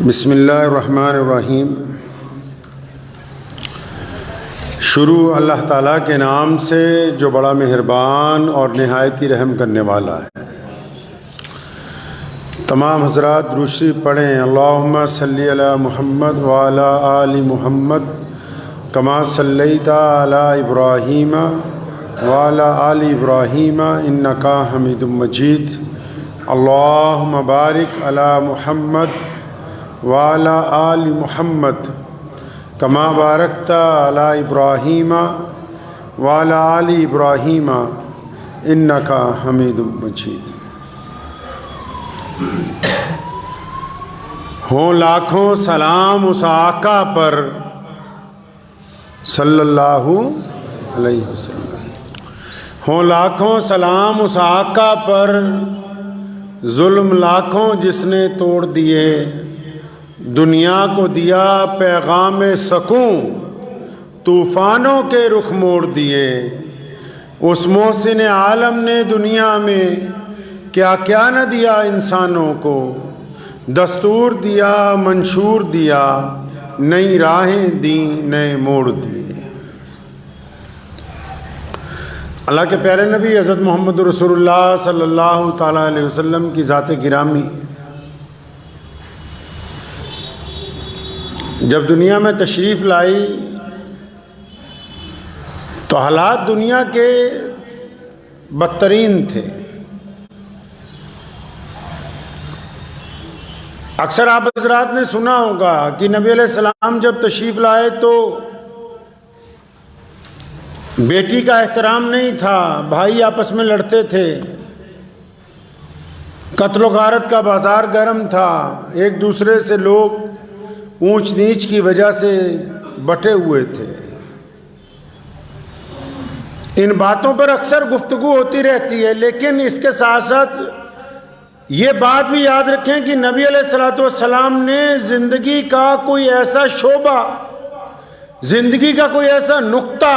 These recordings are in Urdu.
بسم اللہ الرحمن الرحیم۔ شروع اللہ تعالیٰ کے نام سے جو بڑا مہربان اور نہایت ہی رحم کرنے والا ہے۔ تمام حضرات درود شریف پڑھیں۔ اللہم صلی علی محمد وعلی آل محمد کما صلیت علی ابراہیم وعلی آل ابراہیم انکا حمید مجید۔ اللہم بارک علی محمد وعلی آل محمد کما بارکت علی ابراہیم وعلی آل ابراہیم انکا حمید مجید۔ ہوں لاکھوں سلام اس آقا پر صلی اللہ علیہ وسلم، ہوں لاکھوں سلام اس آقا پر، ظلم لاکھوں جس نے توڑ دیے، دنیا کو دیا پیغام سکون، طوفانوں کے رخ موڑ دیے۔ اس محسن عالم نے دنیا میں کیا کیا نہ دیا انسانوں کو، دستور دیا، منشور دیا، نئی راہیں دیں، نئے موڑ دیے۔ اللہ کے پیارے نبی حضرت محمد رسول اللہ صلی اللہ تعالیٰ علیہ وسلم کی ذات گرامی جب دنیا میں تشریف لائی تو حالات دنیا کے بدترین تھے۔ اکثر آپ حضرات نے سنا ہوگا کہ نبی علیہ السلام جب تشریف لائے تو بیٹی کا احترام نہیں تھا، بھائی آپس میں لڑتے تھے، قتل و غارت کا بازار گرم تھا، ایک دوسرے سے لوگ اونچ نیچ کی وجہ سے بٹے ہوئے تھے۔ ان باتوں پر اکثر گفتگو ہوتی رہتی ہے، لیکن اس کے ساتھ ساتھ یہ بات بھی یاد رکھیں کہ نبی علیہ السلام نے زندگی کا کوئی ایسا شعبہ، زندگی کا کوئی ایسا نقطہ،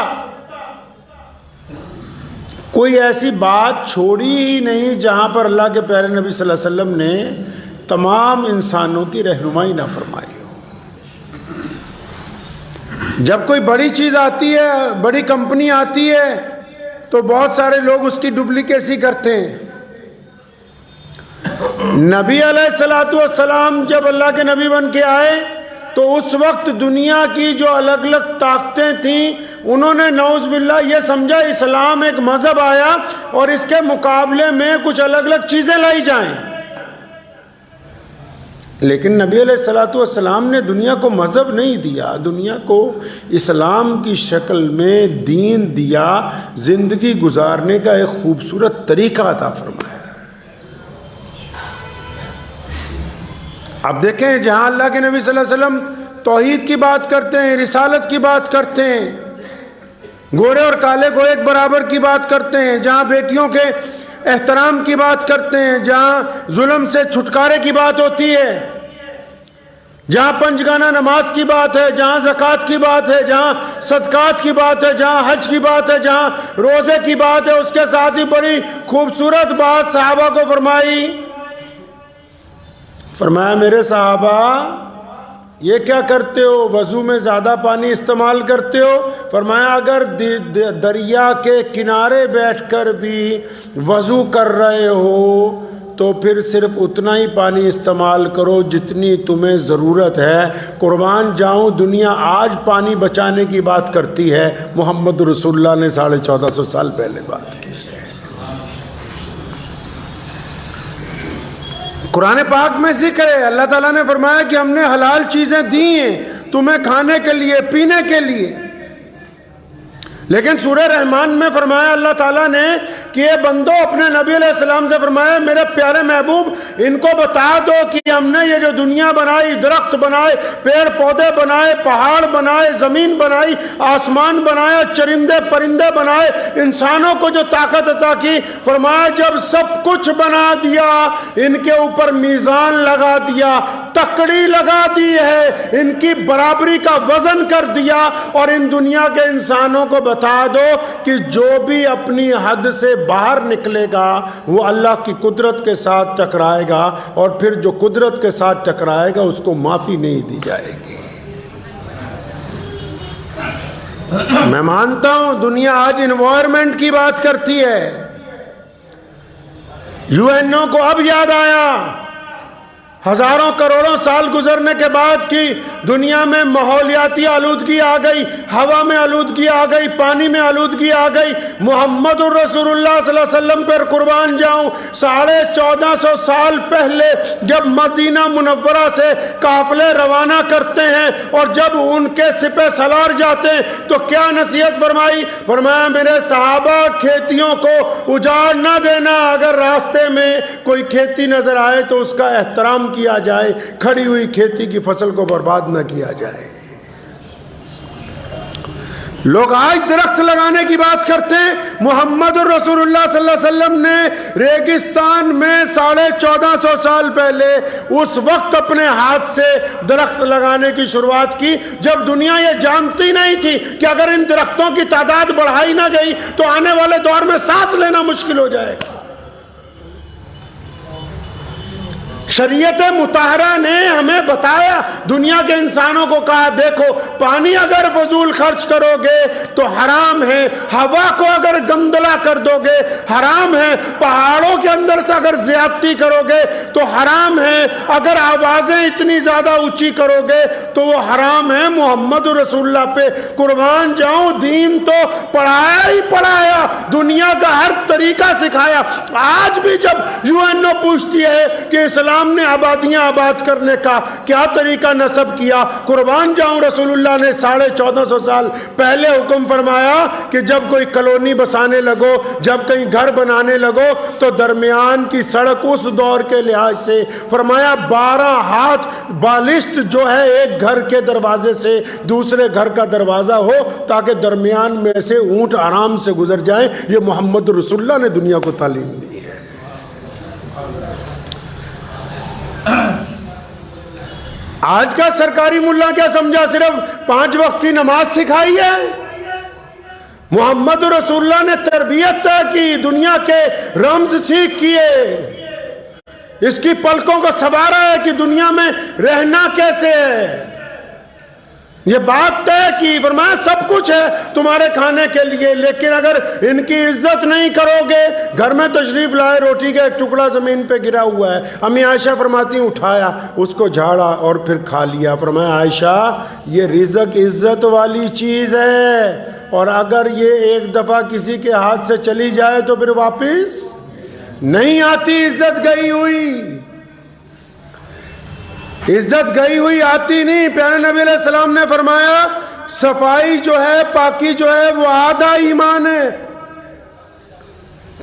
کوئی ایسی بات چھوڑی ہی نہیں جہاں پر اللہ کے پیارے نبی صلی اللہ علیہ وسلم نے تمام انسانوں کی رہنمائی نہ فرمائی ہو۔ جب کوئی بڑی چیز آتی ہے، بڑی کمپنی آتی ہے تو بہت سارے لوگ اس کی ڈپلیکیسی کرتے ہیں۔ نبی علیہ السلام جب اللہ کے نبی بن کے آئے تو اس وقت دنیا کی جو الگ الگ طاقتیں تھیں انہوں نے نعوذ باللہ یہ سمجھا اسلام ایک مذہب آیا اور اس کے مقابلے میں کچھ الگ الگ چیزیں لائی جائیں، لیکن نبی علیہ السلام نے دنیا کو مذہب نہیں دیا، دنیا کو اسلام کی شکل میں دین دیا، زندگی گزارنے کا ایک خوبصورت طریقہ عطا فرمایا۔ اب دیکھیں جہاں اللہ کے نبی صلی اللہ علیہ وسلم توحید کی بات کرتے ہیں، رسالت کی بات کرتے ہیں، گورے اور کالے کو ایک برابر کی بات کرتے ہیں، جہاں بیٹیوں کے احترام کی بات کرتے ہیں، جہاں ظلم سے چھٹکارے کی بات ہوتی ہے، جہاں پنجگانہ نماز کی بات ہے، جہاں زکوٰۃ کی بات ہے، جہاں صدقات کی بات ہے، جہاں حج کی بات ہے، جہاں روزے کی بات ہے، اس کے ساتھ ہی بڑی خوبصورت بات صحابہ کو فرمایا میرے صحابہ یہ کیا کرتے ہو، وضو میں زیادہ پانی استعمال کرتے ہو؟ فرمایا اگر دریا کے کنارے بیٹھ کر بھی وضو کر رہے ہو تو پھر صرف اتنا ہی پانی استعمال کرو جتنی تمہیں ضرورت ہے۔ قربان جاؤں دنیا آج پانی بچانے کی بات کرتی ہے، محمد رسول اللہ نے 1450 سال پہلے بات کی۔ قرآن پاک میں ذکر ہے، اللہ تعالیٰ نے فرمایا کہ ہم نے حلال چیزیں دی ہیں تمہیں کھانے کے لیے، پینے کے لیے، لیکن سورہ رحمان میں فرمایا اللہ تعالیٰ نے کہ یہ بندو اپنے نبی علیہ السلام سے فرمایا میرے پیارے محبوب ان کو بتا دو کہ ہم نے یہ جو دنیا بنائی، درخت بنائے، پیڑ پودے بنائے، پہاڑ بنائے، زمین بنائی، آسمان بنایا، چرندے پرندے بنائے، انسانوں کو جو طاقت عطا کی، فرمایا جب سب کچھ بنا دیا ان کے اوپر میزان لگا دیا تکڑی لگا دی ہے، ان کی برابری کا وزن کر دیا، اور ان دنیا کے انسانوں کو بتا دو کہ جو بھی اپنی حد سے باہر نکلے گا وہ اللہ کی قدرت کے ساتھ ٹکرائے گا، اور پھر جو قدرت کے ساتھ ٹکرائے گا اس کو معافی نہیں دی جائے گی۔ میں مانتا ہوں دنیا آج انوائرمنٹ کی بات کرتی ہے، یو این او کو اب یاد آیا، ہزاروں کروڑوں سال گزرنے کے بعد کی دنیا میں ماحولیاتی آلودگی آ گئی، ہوا میں آلودگی آ گئی، پانی میں آلودگی آ گئی۔ محمد الرسول اللہ صلی اللہ علیہ وسلم پر قربان جاؤں، 1450 سال پہلے جب مدینہ منورہ سے قافلے روانہ کرتے ہیں اور جب ان کے سپہ سالار جاتے ہیں تو کیا نصیحت فرمائی؟ فرمایا میرے صحابہ کھیتیوں کو اجاڑ نہ دینا، اگر راستے میں کوئی کھیتی نظر آئے تو اس کا احترام کیا جائے، کھڑی ہوئی کھیتی کی فصل کو برباد نہ کیا جائے۔ لوگ آج درخت لگانے کی بات کرتے ہیں، محمد الرسول اللہ صلی اللہ علیہ وسلم نے ریگستان میں 1450 سال پہلے اس وقت اپنے ہاتھ سے درخت لگانے کی شروعات کی جب دنیا یہ جانتی نہیں تھی کہ اگر ان درختوں کی تعداد بڑھائی نہ گئی تو آنے والے دور میں سانس لینا مشکل ہو جائے گا۔ شریعت مطہرہ نے ہمیں بتایا، دنیا کے انسانوں کو کہا دیکھو پانی اگر فضول خرچ کرو گے تو حرام ہے، ہوا کو اگر گندلا کر دو گے حرام ہے، پہاڑوں کے اندر سے اگر زیادتی کرو گے تو حرام ہے، اگر آوازیں اتنی زیادہ اونچی کرو گے تو وہ حرام ہے۔ محمد رسول اللہ پہ قربان جاؤں، دین تو پڑھایا ہی پڑھایا، دنیا کا ہر طریقہ سکھایا۔ آج بھی جب یو این او پوچھتی ہے کہ اسلام نے آبادیاں آباد کرنے کا کیا طریقہ نصب کیا، قربان جاؤں رسول اللہ نے 1450 سال پہلے حکم فرمایا کہ جب کوئی کالونی بسانے لگو، جب کہیں گھر بنانے لگو تو درمیان کی سڑک اس دور کے لحاظ سے فرمایا 12 ہاتھ بالشت جو ہے ایک گھر کے دروازے سے دوسرے گھر کا دروازہ ہو تاکہ درمیان میں سے اونٹ آرام سے گزر جائیں۔ یہ محمد رسول اللہ نے دنیا کو تعلیم دی ہے۔ آج کا سرکاری ملا کیا سمجھا؟ صرف 5 وقت کی نماز سکھائی ہے؟ محمد رسول اللہ نے تربیت طے کی، دنیا کے رمز سیکھ کیے، اس کی پلکوں کو سنوارا ہے کہ دنیا میں رہنا کیسے ہے۔ یہ بات طے کی، فرمایا سب کچھ ہے تمہارے کھانے کے لیے لیکن اگر ان کی عزت نہیں کرو گے، گھر میں تشریف لائے، روٹی کا ایک ٹکڑا زمین پہ گرا ہوا ہے، امی عائشہ فرماتی ہیں اٹھایا، اس کو جھاڑا اور پھر کھا لیا۔ فرمایا عائشہ یہ رزق عزت والی چیز ہے، اور اگر یہ ایک دفعہ کسی کے ہاتھ سے چلی جائے تو پھر واپس نہیں آتی، عزت گئی ہوئی، عزت گئی ہوئی آتی نہیں۔ پیارے نبی علیہ السلام نے فرمایا صفائی جو ہے، پاکی جو ہے وہ آدھا ایمان ہے،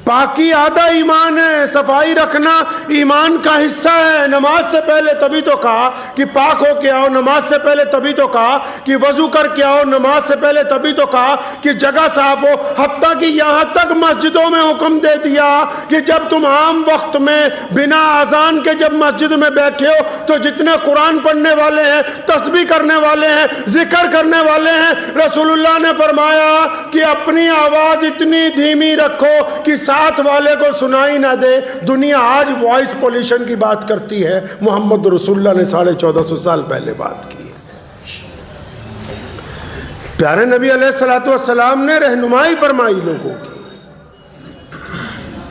پاکی آدھا ایمان ہے، صفائی رکھنا ایمان کا حصہ ہے۔ نماز سے پہلے تبھی تو کہا کہ پاک ہو کے آؤ، نماز سے پہلے تبھی تو کہا کہ وضو کر کے آؤ، نماز سے پہلے تبھی تو کہا کہ جگہ صاف ہو، حتیٰ کہ یہاں تک مسجدوں میں حکم دے دیا کہ جب تم عام وقت میں بنا اذان کے جب مسجد میں بیٹھے ہو تو جتنے قرآن پڑھنے والے ہیں، تسبیح کرنے والے ہیں، ذکر کرنے والے ہیں، رسول اللہ نے فرمایا کہ اپنی آواز اتنی دھیمی رکھو کہ ساتھ والے کو سنائی نہ دے۔ دنیا آج وائس پولیشن کی بات کرتی ہے، محمد رسول اللہ نے 1450 سال پہلے بات کی۔ پیارے نبی علیہ السلام نے رہنمائی فرمائی لوگوں کی،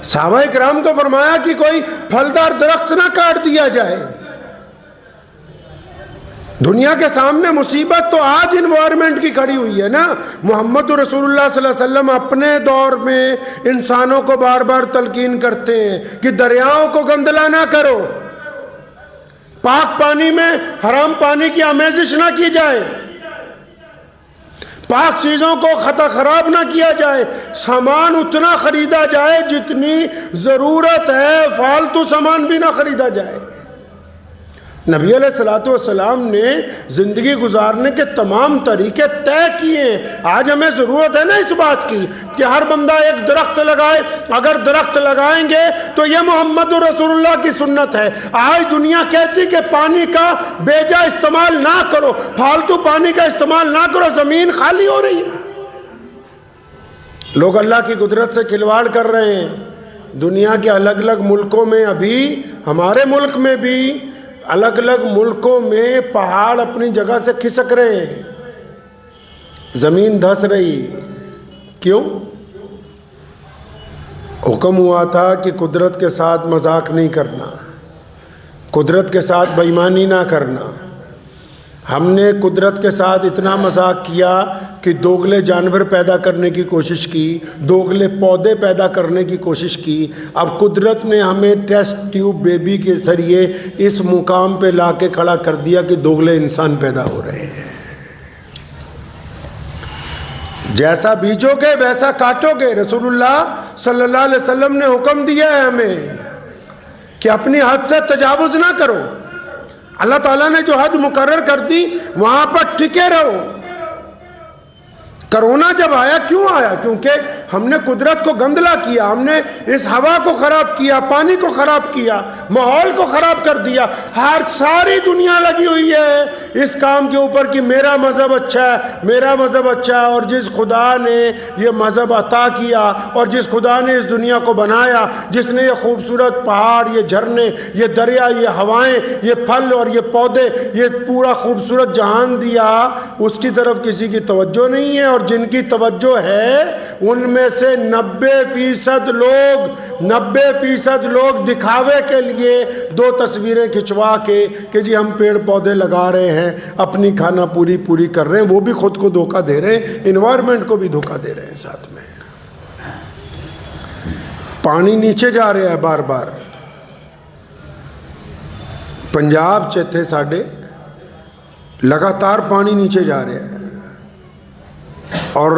صحابہ کرام کو فرمایا کہ کوئی پھلدار درخت نہ کاٹ دیا جائے۔ دنیا کے سامنے مصیبت تو آج انوائرمنٹ کی کھڑی ہوئی ہے نا۔ محمد رسول اللہ صلی اللہ علیہ وسلم اپنے دور میں انسانوں کو بار بار تلقین کرتے ہیں کہ دریاؤں کو گندلا نہ کرو، پاک پانی میں حرام پانی کی آمیزش نہ کی جائے، پاک چیزوں کو خراب نہ کیا جائے، سامان اتنا خریدا جائے جتنی ضرورت ہے، فالتو سامان بھی نہ خریدا جائے۔ نبی علیہ الصلوۃ والسلام نے زندگی گزارنے کے تمام طریقے طے کیے ہیں۔ آج ہمیں ضرورت ہے نا اس بات کی کہ ہر بندہ ایک درخت لگائے۔ اگر درخت لگائیں گے تو یہ محمد رسول اللہ کی سنت ہے۔ آج دنیا کہتی کہ پانی کا بیجا استعمال نہ کرو، فالتو پانی کا استعمال نہ کرو، زمین خالی ہو رہی ہے۔ لوگ اللہ کی قدرت سے کھلواڑ کر رہے ہیں۔ دنیا کے الگ الگ ملکوں میں، ابھی ہمارے ملک میں بھی الگ الگ ملکوں میں پہاڑ اپنی جگہ سے کھسک رہے ہیں، زمین دھس رہی۔ کیوں؟ حکم ہوا تھا کہ قدرت کے ساتھ مذاق نہیں کرنا، قدرت کے ساتھ بے ایمانی نہ کرنا۔ ہم نے قدرت کے ساتھ اتنا مذاق کیا کہ دوگلے جانور پیدا کرنے کی کوشش کی، دوگلے پودے پیدا کرنے کی کوشش کی۔ اب قدرت نے ہمیں ٹیسٹ ٹیوب بیبی کے ذریعے اس مقام پہ لا کے کھڑا کر دیا کہ دوگلے انسان پیدا ہو رہے ہیں۔ جیسا بیجو گے ویسا کاٹو گے۔ رسول اللہ صلی اللہ علیہ وسلم نے حکم دیا ہے ہمیں کہ اپنی حد سے تجاوز نہ کرو۔ اللہ تعالیٰ نے جو حد مقرر کر دی وہاں پر ٹکے رہو۔ کرونا جب آیا کیوں آیا؟ کیونکہ ہم نے قدرت کو گندلا کیا، ہم نے اس ہوا کو خراب کیا، پانی کو خراب کیا، ماحول کو خراب کر دیا۔ ساری دنیا لگی ہوئی ہے اس کام کے اوپر کہ میرا مذہب اچھا ہے، میرا مذہب اچھا ہے۔ اور جس خدا نے یہ مذہب عطا کیا اور جس خدا نے اس دنیا کو بنایا، جس نے یہ خوبصورت پہاڑ، یہ جھرنے، یہ دریا، یہ ہوائیں، یہ پھل اور یہ پودے، یہ پورا خوبصورت جہان دیا، اس کی طرف کسی کی توجہ نہیں ہے۔ اور جن کی توجہ ہے ان میں سے 90% لوگ دکھاوے کے لیے 2 تصویریں کھنچوا کے کہ جی ہم پیڑ پودے لگا رہے ہیں، اپنی کھانا پوری کر رہے ہیں، وہ بھی خود کو دھوکہ دے رہے ہیں، انوائرمنٹ کو بھی دھوکہ دے رہے ہیں۔ ساتھ میں پانی نیچے جا رہا ہے بار بار۔ پنجاب چیتے ساڈے لگاتار پانی نیچے جا رہا ہے، اور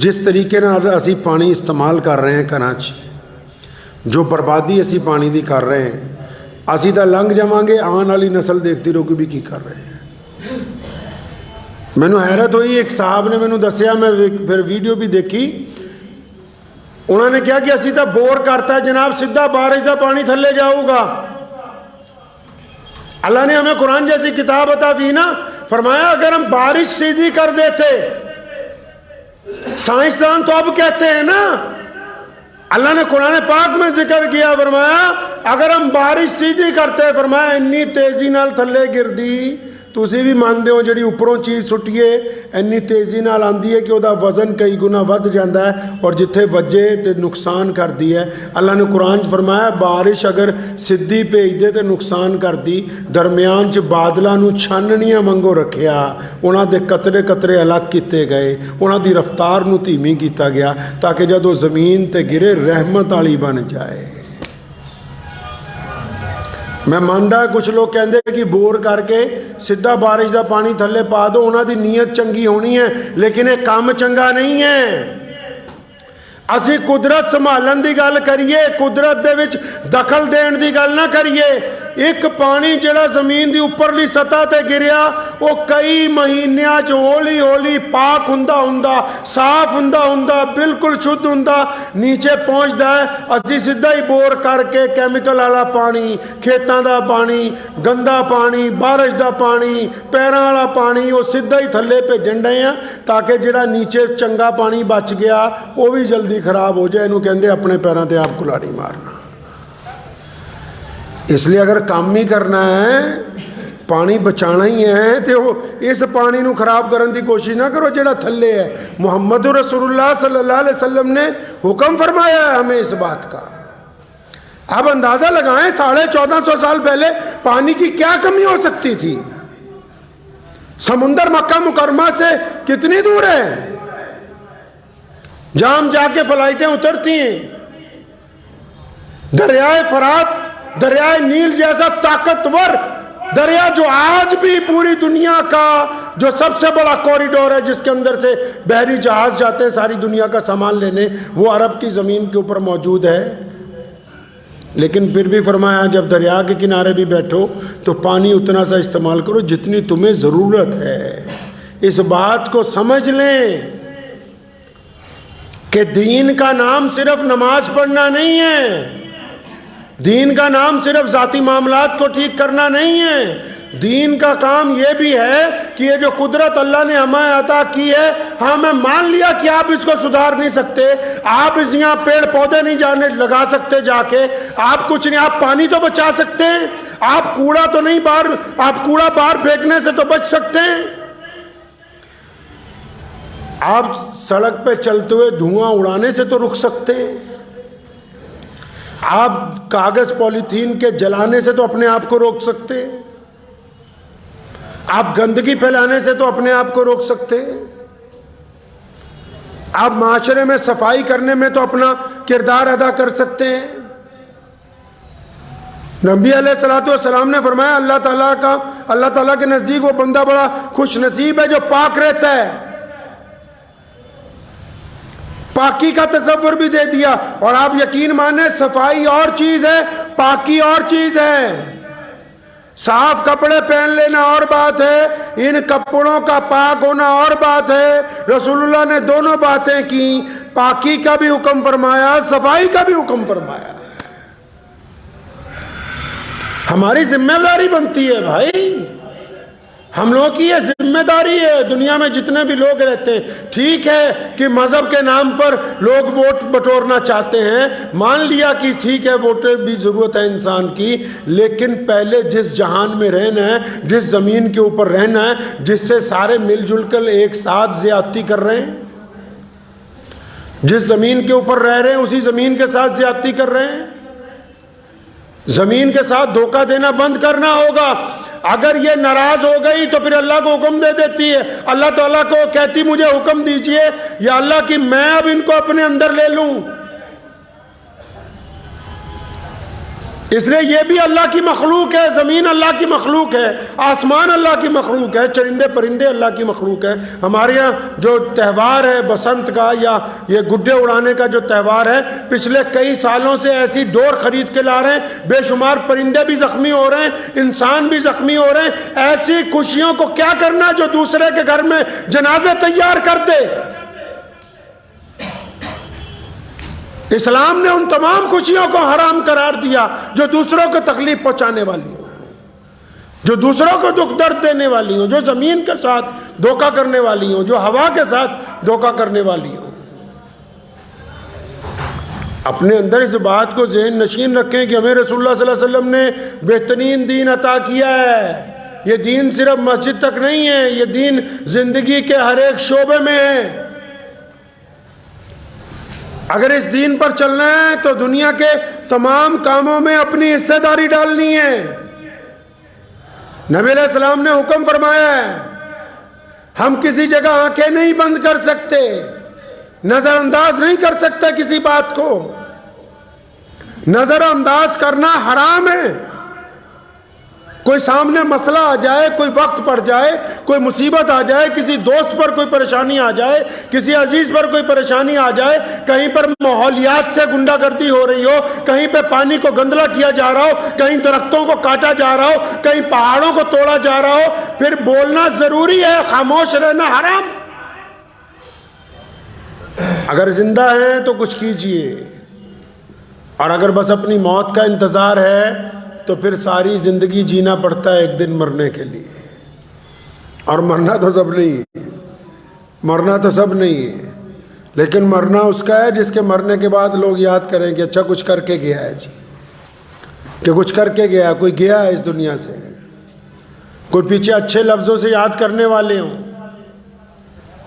جس طریقے نال اسی پانی استعمال کر رہے ہیں کراچی، جو بربادی اسی پانی دی کر رہے ہیں، اسی تا لنگ جاواں گے، آن والی نسل دیکھتی رہو کہ بھی کی کر رہے ہیں۔ مینو حیرت ہوئی، ایک صاحب نے مینو دسیا، میں پھر ویڈیو بھی دیکھی، انہوں نے کہا کہ اسی تا بور کرتا ہے جناب، سیدھا بارش دا پانی تھلے جاؤ گا۔ اللہ نے ہمیں قرآن جیسی کتاب عطا کی نا، فرمایا اگر ہم بارش سیدھی کر دیتے، سائنسدان تو اب کہتے ہیں نا، اللہ نے قرآن پاک میں ذکر کیا، فرمایا اگر ہم بارش سیدھی کرتے، فرمایا انی تیزی نال تھلے گردی، تسی بھی مانتے ہو جڑی اوپروں چیز سٹیے اینی تیزی نال آندی ہے کہ وہ دا وزن کئی گنا ود جاندہ ہے، اور جتھے وجے تے نقصان کر دی ہے۔ اللہ نے قرآن فرمایا بارش اگر سدھی بھیج دے تے نقصان کر دی، درمیان چ بادلاں نو چھاننیاں منگو رکھیا، انہاں دے قطرے قطرے الگ کیتے گئے، انہاں دی رفتار نو دھیمی کیتا گیا تاکہ جدوں زمین تے گرے رحمت والی بن جائے۔ میں ماندا کچھ لوگ کہندے کہ بور کر کے سیدھا بارش دا پانی تھلے پا دو، انہاں دی نیت چنگی ہونی ہے، لیکن یہ کام چنگا نہیں ہے۔ اسی قدرت سنبھالن دی گل کریے، قدرت دے وچ دخل دین دی گل نہ کریے۔ ایک پانی جڑا زمین دی اوپرلی سطح تے گریا، وہ کئی مہینیاں چ ہولی ہولی پاک ہوندا صاف ہوندا بالکل شدھ ہوندا نیچے پہنچدا ہے۔ اسی سیدھا ہی بور کر کے کیمیکل والا پانی، کھیتاں دا پانی، گندا پانی، بارش دا پانی، پیراں والا پانی، وہ سیدھا ہی تھلے بھیجن ڈے ہیں تاکہ جڑا نیچے چنگا پانی بچ گیا وہ بھی جلدی خراب ہو جائے۔ انہوں کہندے اپنے پیراں تے آپ کلاڑی مارنا۔ اس لیے اگر کام ہی کرنا ہے، پانی بچانا ہی ہے، تو اس پانی نو خراب کرن دی کوشش نہ کرو جڑا تھلے ہے۔ محمد رسول اللہ صلی اللہ علیہ وسلم نے حکم فرمایا ہے ہمیں اس بات کا۔ اب اندازہ لگائیں 1450 سال پہلے پانی کی کیا کمی ہو سکتی تھی؟ سمندر مکہ مکرمہ سے کتنی دور ہے جہاں ہم جا کے فلائٹیں اترتی ہیں؟ دریائے فرات، دریائے نیل جیسا طاقتور دریا جو آج بھی پوری دنیا کا جو سب سے بڑا کوریڈور ہے، جس کے اندر سے بحری جہاز جاتے ہیں ساری دنیا کا سامان لینے، وہ عرب کی زمین کے اوپر موجود ہے۔ لیکن پھر بھی فرمایا جب دریا کے کنارے بھی بیٹھو تو پانی اتنا سا استعمال کرو جتنی تمہیں ضرورت ہے۔ اس بات کو سمجھ لیں کہ دین کا نام صرف نماز پڑھنا نہیں ہے، دین کا نام صرف ذاتی معاملات کو ٹھیک کرنا نہیں ہے، دین کا کام یہ بھی ہے کہ یہ جو قدرت اللہ نے ہمیں عطا کی ہے، ہاں میں مان لیا کہ آپ اس کو سدھار نہیں سکتے، آپ اس یہاں پیڑ پودے نہیں لگا سکتے جا کے، آپ کچھ نہیں، آپ پانی تو بچا سکتے ہیں، آپ کوڑا تو نہیں آپ کوڑا باہر پھینکنے سے تو بچ سکتے ہیں، آپ سڑک پہ چلتے ہوئے دھواں اڑانے سے تو رک سکتے ہیں، آپ کاغذ پولیتھین کے جلانے سے تو اپنے آپ کو روک سکتے ہیں، آپ گندگی پھیلانے سے تو اپنے آپ کو روک سکتے ہیں، آپ معاشرے میں صفائی کرنے میں تو اپنا کردار ادا کر سکتے ہیں۔ نبی علیہ الصلوۃ والسلام نے فرمایا اللہ تعالیٰ کے نزدیک وہ بندہ بڑا خوش نصیب ہے جو پاک رہتا ہے۔ پاکی کا تصور بھی دے دیا، اور آپ یقین مانیں صفائی اور چیز ہے، پاکی اور چیز ہے۔ صاف کپڑے پہن لینا اور بات ہے، ان کپڑوں کا پاک ہونا اور بات ہے۔ رسول اللہ نے دونوں باتیں کی، پاکی کا بھی حکم فرمایا، صفائی کا بھی حکم فرمایا۔ ہماری ذمہ داری بنتی ہے بھائی، ہم لوگوں کی یہ ذمہ داری ہے۔ دنیا میں جتنے بھی لوگ رہتے ہیں، ٹھیک ہے کہ مذہب کے نام پر لوگ ووٹ بٹورنا چاہتے ہیں، مان لیا کہ ٹھیک ہے ووٹ بھی ضرورت ہے انسان کی، لیکن پہلے جس جہان میں رہنا ہے، جس زمین کے اوپر رہنا ہے، جس سے سارے مل جل کر ایک ساتھ زیادتی کر رہے ہیں، جس زمین کے اوپر رہ رہے ہیں اسی زمین کے ساتھ زیادتی کر رہے ہیں، زمین کے ساتھ دھوکہ دینا بند کرنا ہوگا۔ اگر یہ ناراض ہو گئی تو پھر اللہ کو حکم دے دیتی ہے، اللہ تعالیٰ کو کہتی مجھے حکم دیجئے یا اللہ کی میں اب ان کو اپنے اندر لے لوں۔ اس لیے یہ بھی اللہ کی مخلوق ہے، زمین اللہ کی مخلوق ہے، آسمان اللہ کی مخلوق ہے، چرندے پرندے اللہ کی مخلوق ہے۔ ہمارے یہاں جو تہوار ہے بسنت کا یا یہ گڈے اڑانے کا جو تہوار ہے، پچھلے کئی سالوں سے ایسی ڈور خرید کے لا رہے ہیں، بے شمار پرندے بھی زخمی ہو رہے ہیں، انسان بھی زخمی ہو رہے ہیں۔ ایسی خوشیوں کو کیا کرنا جو دوسرے کے گھر میں جنازے تیار کر دے۔ اسلام نے ان تمام خوشیوں کو حرام قرار دیا جو دوسروں کو تکلیف پہنچانے والی ہوں، جو دوسروں کو دکھ درد دینے والی ہوں، جو زمین کے ساتھ دھوکہ کرنے والی ہوں، جو ہوا کے ساتھ دھوکہ کرنے والی ہوں۔ اپنے اندر اس بات کو ذہن نشین رکھیں کہ ہمیں رسول اللہ صلی اللہ علیہ وسلم نے بہترین دین عطا کیا ہے۔ یہ دین صرف مسجد تک نہیں ہے، یہ دین زندگی کے ہر ایک شعبے میں ہے۔ اگر اس دین پر چلنا ہے تو دنیا کے تمام کاموں میں اپنی حصہ داری ڈالنی ہے۔ نبی علیہ السلام نے حکم فرمایا ہے، ہم کسی جگہ آنکھیں نہیں بند کر سکتے، نظر انداز نہیں کر سکتے کسی بات کو۔ نظر انداز کرنا حرام ہے۔ کوئی سامنے مسئلہ آ جائے، کوئی وقت پڑ جائے، کوئی مصیبت آ جائے، کسی دوست پر کوئی پریشانی آ جائے، کسی عزیز پر کوئی پریشانی آ جائے، کہیں پر ماحولیات سے غنڈہ گردی ہو رہی ہو، کہیں پہ پانی کو گندلا کیا جا رہا ہو، کہیں درختوں کو کاٹا جا رہا ہو، کہیں پہاڑوں کو توڑا جا رہا ہو، پھر بولنا ضروری ہے، خاموش رہنا حرام۔ اگر زندہ ہیں تو کچھ کیجئے، اور اگر بس اپنی موت کا انتظار ہے تو پھر ساری زندگی جینا پڑتا ہے ایک دن مرنے کے لیے، اور مرنا تو سب نہیں ہے، مرنا تو سب نہیں ہے، لیکن مرنا اس کا ہے جس کے مرنے کے بعد لوگ یاد کریں کہ اچھا کچھ کر کے گیا ہے جی، کہ کچھ کر کے گیا، کوئی گیا ہے اس دنیا سے، کوئی پیچھے اچھے لفظوں سے یاد کرنے والے ہوں۔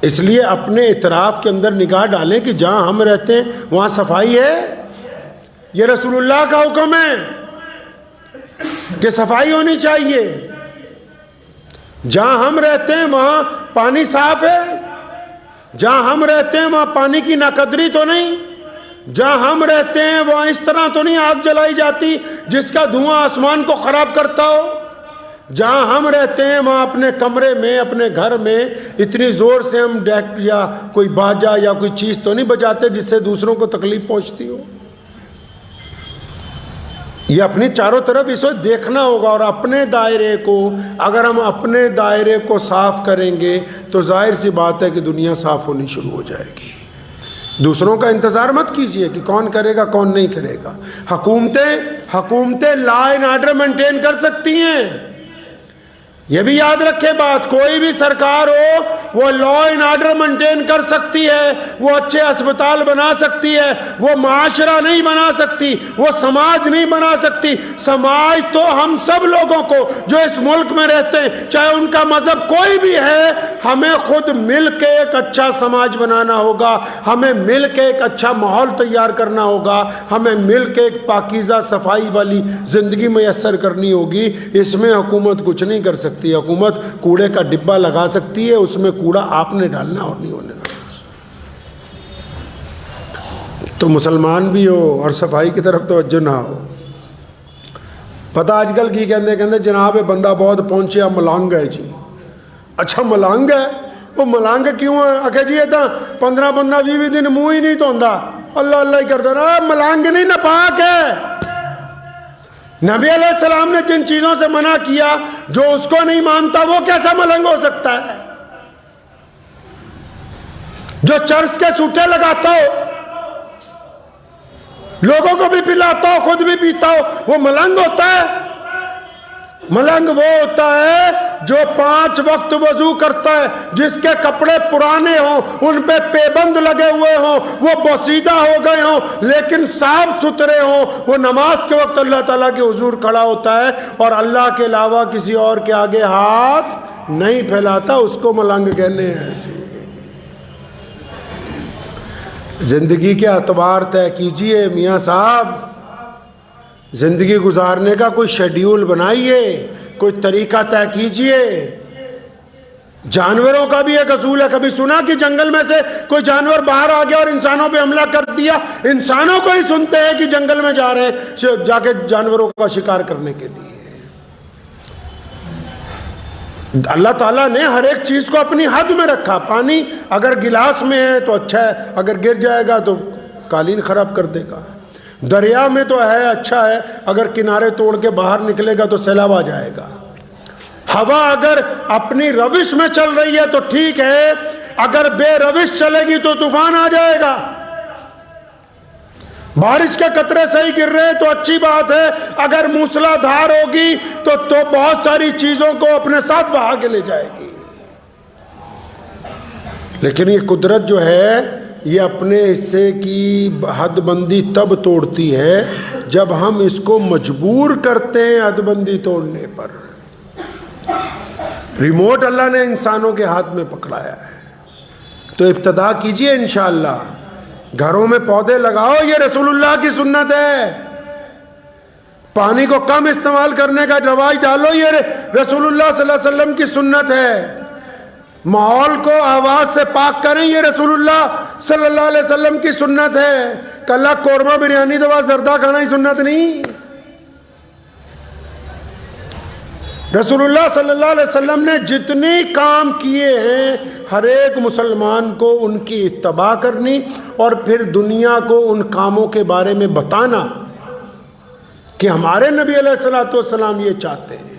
اس لیے اپنے اعتراف کے اندر نگاہ ڈالیں کہ جہاں ہم رہتے ہیں وہاں صفائی ہے۔ یہ رسول اللہ کا حکم ہے کہ صفائی ہونی چاہیے۔ جہاں ہم رہتے ہیں وہاں پانی صاف ہے، جہاں ہم رہتے ہیں وہاں پانی کی ناقدری تو نہیں، جہاں ہم رہتے ہیں وہاں اس طرح تو نہیں آگ جلائی جاتی جس کا دھواں آسمان کو خراب کرتا ہو، جہاں ہم رہتے ہیں وہاں اپنے کمرے میں، اپنے گھر میں اتنی زور سے ہم ڈیک یا کوئی باجا یا کوئی چیز تو نہیں بجاتے جس سے دوسروں کو تکلیف پہنچتی ہو۔ یہ اپنی چاروں طرف اسے دیکھنا ہوگا، اور اپنے دائرے کو اگر ہم اپنے دائرے کو صاف کریں گے تو ظاہر سی بات ہے کہ دنیا صاف ہونی شروع ہو جائے گی۔ دوسروں کا انتظار مت کیجئے کہ کون کرے گا کون نہیں کرے گا۔ حکومتیں لا اینڈ آرڈر مینٹین کر سکتی ہیں، یہ بھی یاد رکھے بات، کوئی بھی سرکار ہو وہ لا اینڈ آرڈر مینٹین کر سکتی ہے، وہ اچھے اسپتال بنا سکتی ہے، وہ معاشرہ نہیں بنا سکتی، وہ سماج نہیں بنا سکتی۔ سماج تو ہم سب لوگوں کو جو اس ملک میں رہتے ہیں، چاہے ان کا مذہب کوئی بھی ہے، ہمیں خود مل کے ایک اچھا سماج بنانا ہوگا، ہمیں مل کے ایک اچھا ماحول تیار کرنا ہوگا، ہمیں مل کے ایک پاکیزہ صفائی والی زندگی میسر کرنی ہوگی۔ اس میں حکومت کچھ نہیں کر سکتی۔ حکومت کوڑے کا ڈبہ لگا سکتی ہے، اس میں کوڑا آپ نے ڈالنا اور نہیں ہونے دینا۔ تو مسلمان بھی ہو اور صفائی کی طرف توجہ نہ ہو۔ پتہ آج کل کی کہندے جناب بندہ بہت پہنچیا ملانگ ہے جی۔ اچھا ملانگ ہے، وہ ملانگ کیوں ہے؟ آخر جی یہ 15-20 دن منہ ہی نہیں دھوندا، اللہ اللہ ہی کرتا رہا۔ ملانگ نہیں، ناپاک ہے۔ نبی علیہ السلام نے جن چیزوں سے منع کیا، جو اس کو نہیں مانتا وہ کیسا ملنگ ہو سکتا ہے؟ جو چرس کے سوٹے لگاتا ہو، لوگوں کو بھی پلاتا ہو، خود بھی پیتا ہو، وہ ملنگ ہوتا ہے؟ ملنگ وہ ہوتا ہے جو 5 وقت وضو کرتا ہے، جس کے کپڑے پرانے ہوں، ان پہ پیبند لگے ہوئے ہوں، وہ بوسیدہ ہو گئے ہوں، لیکن صاف ستھرے ہوں، وہ نماز کے وقت اللہ تعالیٰ کے حضور کھڑا ہوتا ہے اور اللہ کے علاوہ کسی اور کے آگے ہاتھ نہیں پھیلاتا، اس کو ملنگ کہنے ہیں۔ ایسے زندگی کے اعتبار طے کیجئے میاں صاحب، زندگی گزارنے کا کوئی شیڈیول بنائیے، کوئی طریقہ طے کیجئے۔ جانوروں کا بھی ایک اصول ہے۔ کبھی سنا کہ جنگل میں سے کوئی جانور باہر آ گیا اور انسانوں پہ حملہ کر دیا؟ انسانوں کو ہی سنتے ہیں کہ جنگل میں جا رہے ہیں جا کے جانوروں کا شکار کرنے کے لیے۔ اللہ تعالیٰ نے ہر ایک چیز کو اپنی حد میں رکھا۔ پانی اگر گلاس میں ہے تو اچھا ہے، اگر گر جائے گا تو قالین خراب کر دے گا۔ دریا میں تو ہے اچھا ہے، اگر کنارے توڑ کے باہر نکلے گا تو سیلاب آ جائے گا۔ ہوا اگر اپنی روش میں چل رہی ہے تو ٹھیک ہے، اگر بے روش چلے گی تو طوفان آ جائے گا۔ بارش کے قطرے صحیح گر رہے تو اچھی بات ہے، اگر موسلا دھار ہوگی تو بہت ساری چیزوں کو اپنے ساتھ بہا کے لے جائے گی۔ لیکن یہ قدرت جو ہے یہ اپنے حصے کی حد بندی تب توڑتی ہے جب ہم اس کو مجبور کرتے ہیں حد بندی توڑنے پر۔ ریموٹ اللہ نے انسانوں کے ہاتھ میں پکڑایا ہے، تو ابتدا کیجئے انشاءاللہ۔ گھروں میں پودے لگاؤ، یہ رسول اللہ کی سنت ہے۔ پانی کو کم استعمال کرنے کا رواج ڈالو، یہ رسول اللہ صلی اللہ علیہ وسلم کی سنت ہے۔ ماحول کو آواز سے پاک کریں، یہ رسول اللہ صلی اللہ علیہ وسلم کی سنت ہے۔ کلا قورمہ بریانی دوا زردہ کھانا ہی سنت نہیں۔ رسول اللہ صلی اللہ علیہ وسلم نے جتنے کام کیے ہیں، ہر ایک مسلمان کو ان کی اتباع کرنی اور پھر دنیا کو ان کاموں کے بارے میں بتانا کہ ہمارے نبی علیہ السلام یہ چاہتے ہیں،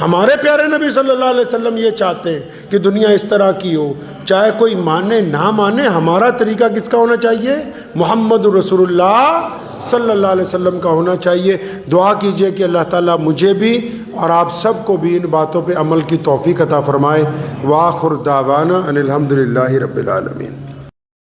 ہمارے پیارے نبی صلی اللہ علیہ وسلم یہ چاہتے ہیں کہ دنیا اس طرح کی ہو۔ چاہے کوئی مانے نہ مانے، ہمارا طریقہ کس کا ہونا چاہیے؟ محمد رسول اللہ صلی اللہ علیہ وسلم کا ہونا چاہیے۔ دعا کیجئے کہ اللہ تعالیٰ مجھے بھی اور آپ سب کو بھی ان باتوں پہ عمل کی توفیق عطا فرمائے۔ وآخر دعوانا ان الحمدللہ رب العالمین۔